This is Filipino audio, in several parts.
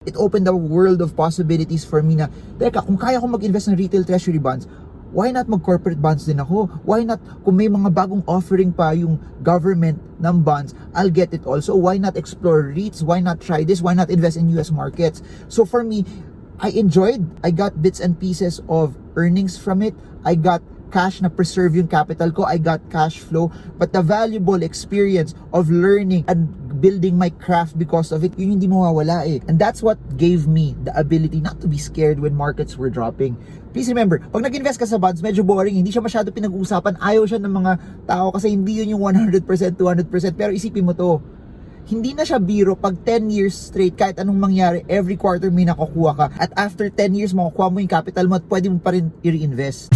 It opened a world of possibilities for me na, teka, kung kaya ko mag-invest ng retail treasury bonds, why not mag-corporate bonds din ako? Why not, kung may mga bagong offering pa yung government ng bonds, I'll get it also. Why not explore REITs? Why not try this? Why not invest in US markets? So for me, I got bits and pieces of earnings from it. I got cash na preserve yung capital ko. I got cash flow. But the valuable experience of learning and building my craft because of it, yun hindi mawawala eh. And that's what gave me the ability not to be scared when markets were dropping. Please remember, pag nag-invest ka sa bonds, medyo boring, hindi siya masyado pinag-uusapan. Ayaw siya ng mga tao kasi hindi yun yung 100%, 200%. Pero isipin mo to, hindi na siya biro pag 10 years straight, kahit anong mangyari, every quarter may nakukuha ka. At after 10 years, makukuha mo yung capital mo at pwede mo pa rin i-reinvest.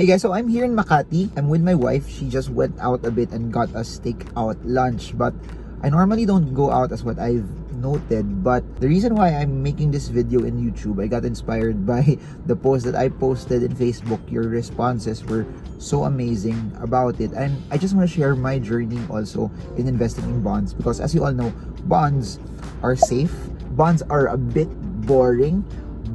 Hey guys, so I'm here in Makati. I'm with my wife. She just went out a bit and got us take-out lunch. But I normally don't go out as what I've noted. But the reason why I'm making this video in YouTube, I got inspired by the post that I posted in Facebook. Your responses were so amazing about it. And I just want to share my journey also in investing in bonds. Because as you all know, bonds are safe. Bonds are a bit boring.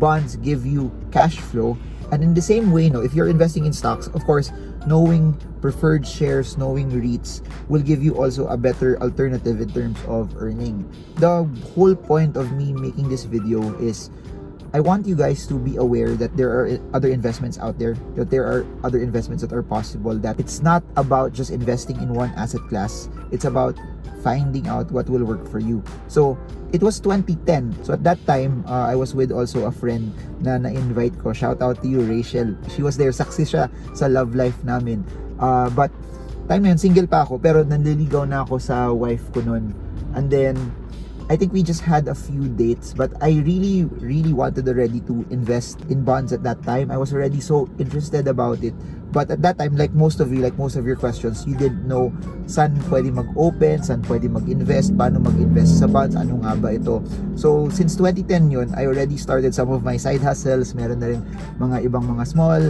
Bonds give you cash flow. And in the same way, no, if you're investing in stocks, of course, knowing preferred shares, knowing REITs will give you also a better alternative in terms of earning. The whole point of me making this video is I want you guys to be aware that there are other investments out there, that there are other investments that are possible, that it's not about just investing in one asset class. It's about finding out what will work for you. So, it was 2010. So, at that time, I was with also a friend na na-invite ko. Shout out to you, Rachel. She was there. Success siya sa love life namin. But, time na yun, single pa ako. Pero nanliligaw na ako sa wife ko nun. And then, I think we just had a few dates. But I really wanted already to invest in bonds at that time. I was already so interested about it. But at that time, like most of your questions, you didn't know saan pwede mag-open, saan pwede mag-invest, paano mag-invest sa bonds, ano nga ba ito. So, since 2010 yun, I already started some of my side hustles. Meron na rin mga ibang mga small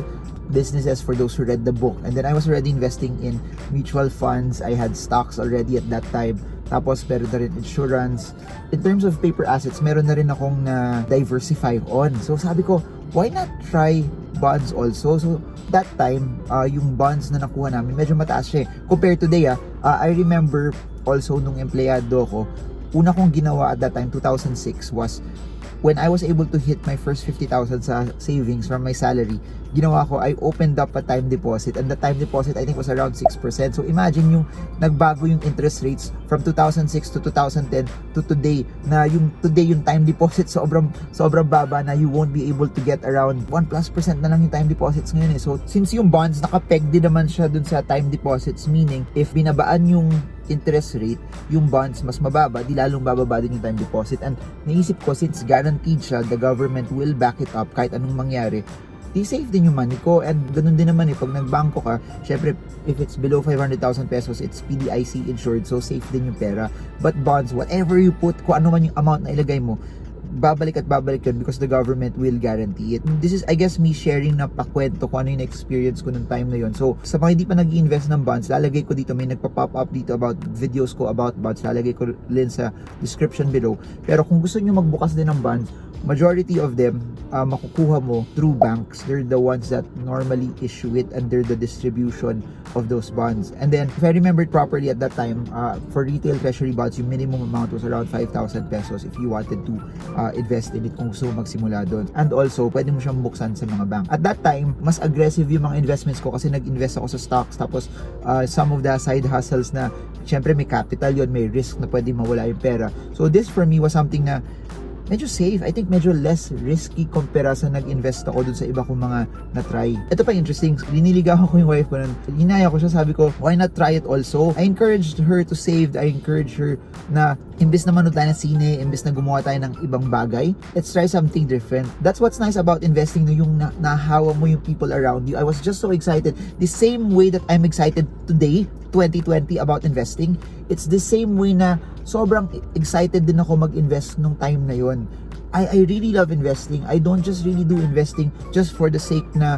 businesses for those who read the book. And then I was already investing in mutual funds. I had stocks already at that time. Tapos, meron na rin insurance. In terms of paper assets, meron na rin akong na-diversify on. So, sabi ko, why not try bonds also? So, that time, yung bonds na nakuha namin, medyo mataas siya. Compared today, I remember also nung empleyado ko, una kong ginawa at that time, 2006, was when I was able to hit my first 50,000 sa savings from my salary, ginawa ko, I opened up a time deposit, and the time deposit I think was around 6%. So imagine yung nagbago yung interest rates from 2006 to 2010 to today, na yung today yung time deposit sobrang baba na you won't be able to get around 1+% na lang yung time deposits ngayon eh. So since yung bonds nakapeg din naman siya dun sa time deposits, meaning if binabaan yung interest rate, yung bonds mas mababa, di lalong bababa din yung time deposit. And naisip ko, since guaranteed siya, the government will back it up kahit anong mangyari, di safe din yung money ko. And ganun din naman eh, pag nagbangko ka, syempre if it's below 500,000 pesos, it's PDIC insured, so safe din yung pera. But bonds, whatever you put, kung ano man yung amount na ilagay mo, babalik yun because the government will guarantee it. This is, I guess, me sharing na pakwento kung ano yung experience ko nung time na yun. So, sa mga hindi pa nag-i-invest ng bonds, lalagay ko dito, may nagpa-pop up dito about videos ko about bonds, lalagay ko rin sa description below. Pero kung gusto nyo magbukas din ng bonds, majority of them, makukuha mo through banks. They're the ones that normally issue it under the distribution of those bonds. And then, if I remembered properly at that time, for retail treasury bonds, yung minimum amount was around 5,000 pesos if you wanted to invest in it kung gusto mo magsimula doon. And also, pwede mo siyang buksan sa mga bank. At that time, mas aggressive yung mga investments ko kasi nag-invest ako sa stocks, tapos some of the side hustles na, syempre may capital yun, may risk na pwede mawala yung pera. So this for me was something na medyo safe. I think medyo less risky kumpara sa nag-invest ako dun sa iba kong mga na-try. Ito pa interesting, liniligawan ko yung wife ko nun. Hinaya ko siya, sabi ko, why not try it also? I encouraged her to save. I encouraged her na imbis na manood tayo ng sine, imbis na gumawa tayo ng ibang bagay, let's try something different. That's what's nice about investing, no, yung nahawa mo yung people around you. I was just so excited. The same way that I'm excited today, 2020, about investing, it's the same way na sobrang excited din ako mag-invest nung time na yon. I really love investing. I don't just really do investing just for the sake na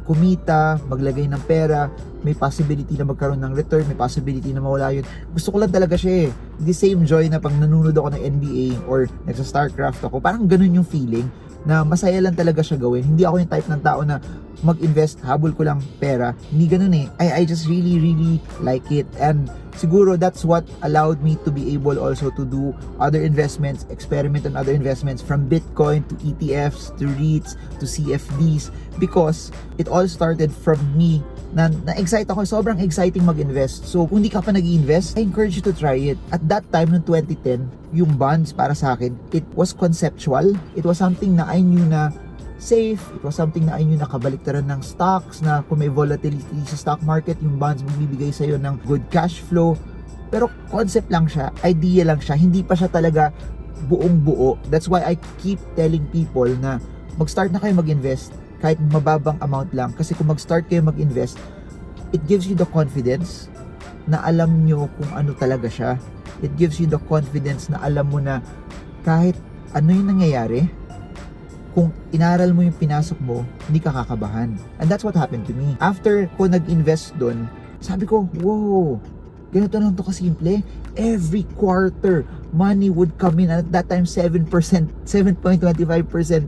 kumita, maglagay ng pera, may possibility na magkaroon ng return, may possibility na mawala yun. Gusto ko lang talaga siya eh. The same joy na pag nanonood ako ng NBA or nagsa-StarCraft ako, parang ganun yung feeling na masaya lang talaga siya gawin. Hindi ako yung type ng tao na mag-invest, habol ko lang pera. Hindi ganun eh. I just really like it. And siguro that's what allowed me to be able also to do other investments, experiment on other investments, from Bitcoin to ETFs to REITs to CFDs, because it all started from me na-excite ako. Sobrang exciting mag-invest. So kung hindi ka pa nag-i-invest, I encourage you to try it. At that time, noong 2010, yung bonds para sa akin, it was conceptual. It was something na I knew na safe. It was something na I knew na kabaliktaran ng stocks, na kung may volatility sa stock market, yung bonds magbibigay sa'yo ng good cash flow. Pero concept lang siya, idea lang siya, hindi pa siya talaga buong buo. That's why I keep telling people na mag-start na kayo mag-invest kahit mababang amount lang. Kasi kung mag-start kayo mag-invest, it gives you the confidence na alam nyo kung ano talaga siya. It gives you the confidence na alam mo na kahit ano yung nangyayari, kung inaral mo yung pinasok mo, hindi ka kakabahan. And that's what happened to me. After ko nag-invest doon, sabi ko, wow, ganito lang to kasimple. Every quarter, money would come in. At that time, 7%, 7.25%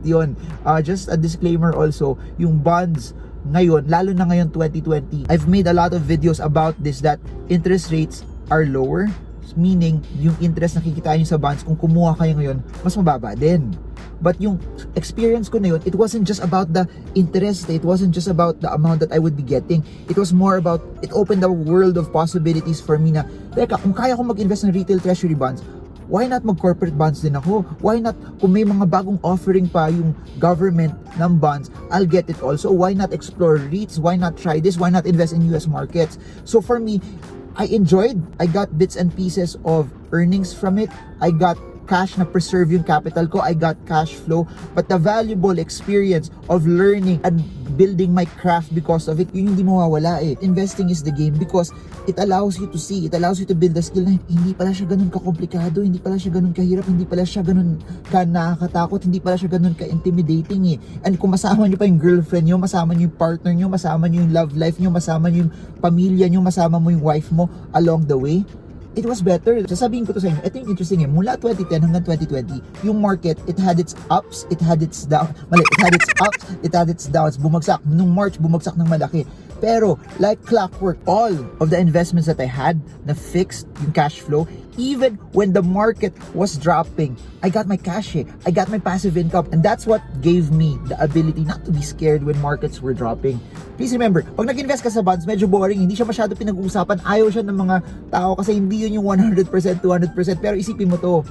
yon. Just a disclaimer also, yung bonds ngayon, lalo na ngayon 2020, I've made a lot of videos about this, that interest rates are lower. Meaning, yung interest na kikitain nyo sa bonds, kung kumuha kayo ngayon, mas mababa din. But yung experience ko na yun, it wasn't just about the interest, it wasn't just about the amount that I would be getting. It was more about, it opened a world of possibilities for me na, teka, kung kaya ko mag-invest ng retail treasury bonds, why not mag-corporate bonds din ako? Why not, kung may mga bagong offering pa yung government ng bonds, I'll get it also. Why not explore REITs? Why not try this? Why not invest in US markets? So for me, I enjoyed. I got bits and pieces of earnings from it. I got cash na preserve yung capital ko. I got cash flow. But the valuable experience of learning and building my craft because of it, yun yung hindi mawawala eh. Investing is the game because it allows you to see, it allows you to build a skill na hindi pala siya ganun kakomplikado, hindi pala siya ganun kahirap, hindi pala siya ganun ka nakakatakot, hindi pala siya ganun ka-intimidating eh. And kung masama nyo pa yung girlfriend nyo, masama nyo yung partner nyo, masama nyo yung love life nyo, masama nyo yung pamilya nyo, masama mo yung wife mo along the way, it was better. Sasabihin ko to sa inyo, ito yung interesting eh, mula 2010 hanggang 2020, yung market, it had its ups, it had its downs, it had its ups, it had its downs, bumagsak. Nung March, bumagsak ng malaki. Pero, like clockwork, all of the investments that I had na fixed yung cash flow, even when the market was dropping, I got my cash eh. I got my passive income. And that's what gave me the ability not to be scared when markets were dropping. Please remember, pag nag-invest ka sa bonds, medyo boring, hindi siya masyado pinag-uusapan. Ayaw siya ng mga tao kasi hindi yun yung 100%, 200%. Pero isipin mo to,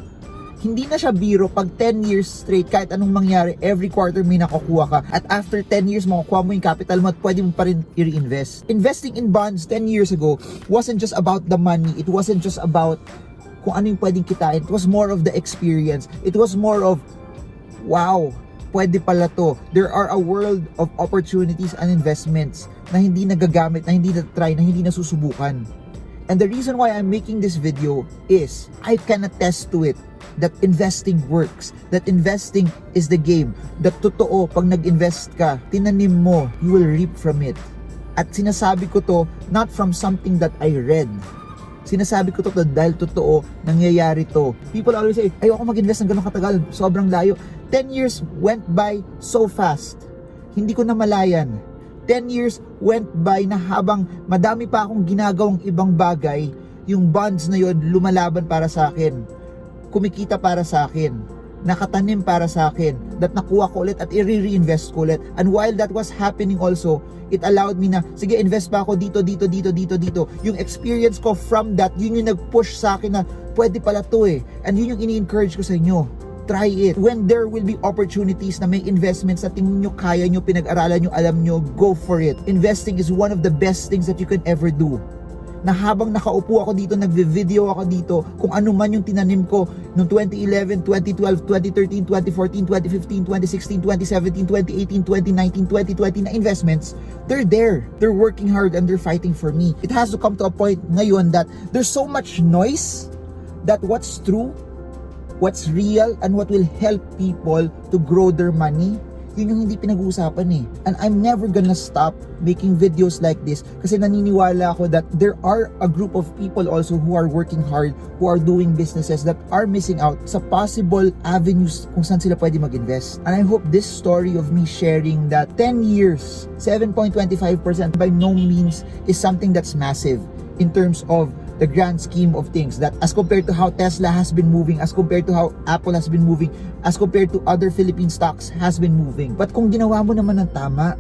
hindi na siya biro pag 10 years straight, kahit anong mangyari, every quarter may nakukuha ka. At after 10 years, makukuha mo yung capital mo at pwede mo pa rin i-reinvest. Investing in bonds 10 years ago wasn't just about the money. It wasn't just about kung ano yung pwedeng kitain. It was more of the experience. It was more of, wow, pwede pala to. There are a world of opportunities and investments na hindi nagagamit, na hindi na-try, na hindi nasusubukan. And the reason why I'm making this video is I can attest to it, that investing works, that investing is the game, that totoo, pag nag-invest ka, tinanim mo, you will reap from it. At sinasabi ko to not from something that I read. Sinasabi ko to dahil totoo, nangyayari to. People always say, ayoko mag-invest ng ganun katagal, sobrang layo. 10 years went by so fast. Hindi ko na malayan. 10 years went by na habang madami pa akong ginagawang ibang bagay, yung bonds na yon lumalaban para sa akin, kumikita para sa akin, nakatanim para sa akin, that nakuha ko ulit at i-reinvest ko ulit. And while that was happening also, it allowed me na, sige, invest pa ako dito. Yung experience ko from that, yun yung nag-push sa akin na pwede pala to eh. And yun yung ini-encourage ko sa inyo. Try it. When there will be opportunities na may investments na tingin nyo, kaya nyo, pinag-aralan nyo, alam nyo, go for it. Investing is one of the best things that you can ever do. Na habang nakaupo ako dito, nagvi-video ako dito, kung ano man yung tinanim ko noong 2011, 2012, 2013, 2014, 2015, 2016, 2017, 2018, 2019, 2020 na investments, they're there. They're working hard and they're fighting for me. It has to come to a point ngayon that there's so much noise that what's true what's real and what will help people to grow their money. Yun yung hindi pinag-uusapan eh. And I'm never gonna stop making videos like this kasi naniniwala ako that there are a group of people also who are working hard, who are doing businesses that are missing out sa possible avenues kung saan sila pwede mag-invest. And I hope this story of me sharing that 10 years, 7.25% by no means is something that's massive in terms of the grand scheme of things, that as compared to how Tesla has been moving, as compared to how Apple has been moving, as compared to other Philippine stocks has been moving. But kung ginawa mo naman ng tama,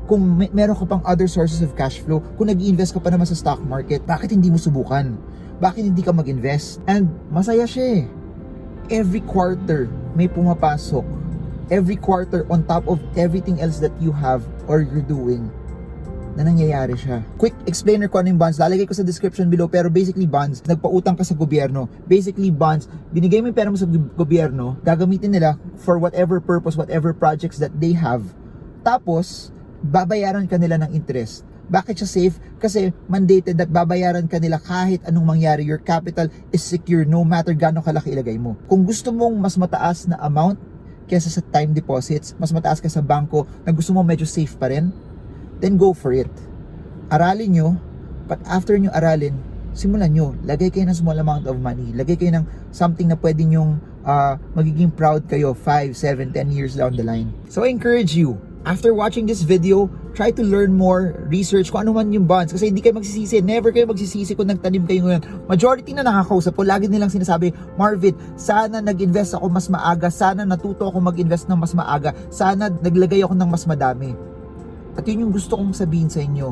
kung meron ka pang other sources of cash flow, kung nag-i-invest ka pa naman sa stock market, bakit hindi mo subukan? Bakit hindi ka mag-invest? And masaya siya eh. Every quarter may pumapasok. Every quarter on top of everything else that you have or you're doing, na nangyayari siya. Quick explainer ko ano yung bonds, lalagay ko sa description below, pero basically bonds, nagpautang ka sa gobyerno. Basically bonds, binigay mo yung pera mo sa gobyerno, gagamitin nila for whatever purpose, whatever projects that they have. Tapos, babayaran ka nila ng interest. Bakit siya safe? Kasi mandated that babayaran ka nila kahit anong mangyari. Your capital is secure no matter gaano kalaki ilagay mo. Kung gusto mong mas mataas na amount kaysa sa time deposits, mas mataas ka sa bangko na gusto mo medyo safe pa rin, then go for it. Aralin nyo, but after nyo aralin, simulan nyo. Lagay kayo ng small amount of money. Lagay kayo ng something na pwede nyong magiging proud kayo 5, 7, 10 years down the line. So I encourage you, after watching this video, try to learn more, research kung ano man yung bonds. Kasi hindi kayo magsisisi, never kayo magsisisi kung nagtanim kayo ngayon. Majority na nakakausap po, lagi nilang sinasabi, Marvin, sana nag-invest ako mas maaga, sana natuto ako mag-invest ng mas maaga, sana naglagay ako ng mas madami. At yun yung gusto kong sabihin sa inyo.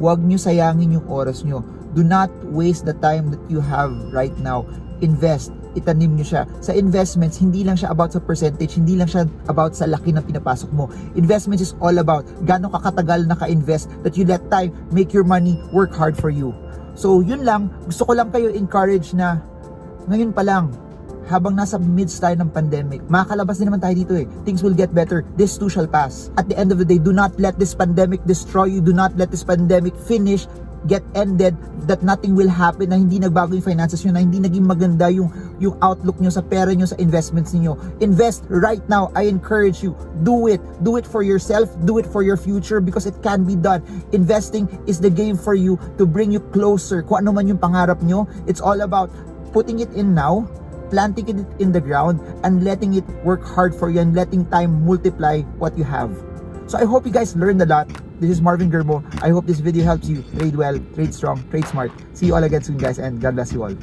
Huwag nyo sayangin yung oras nyo. Do not waste the time that you have right now. Invest. Itanim nyo siya. Sa investments, hindi lang siya about sa percentage, hindi lang siya about sa laki na pinapasok mo. Investments is all about gano'ng kakatagal naka-invest that you let time make your money work hard for you. So yun lang. Gusto ko lang kayo encourage na ngayon pa lang, habang nasa midst tayo ng pandemic, makakalabas din naman tayo dito eh. Things will get better. This too shall pass. At the end of the day, do not let this pandemic destroy you. Do not let this pandemic finish, get ended, that nothing will happen, na hindi nagbago yung finances nyo, na hindi naging maganda yung outlook nyo sa pera nyo, sa investments niyo. Invest right now. I encourage you. Do it. Do it for yourself. Do it for your future because it can be done. Investing is the game for you to bring you closer. Kung ano man yung pangarap nyo, it's all about putting it in now, planting it in the ground, and letting it work hard for you and letting time multiply what you have. So I hope you guys learned a lot. This is Marvin Gerbo. I hope this video helps you trade well, trade strong, trade smart. See you all again soon guys, and God bless you all.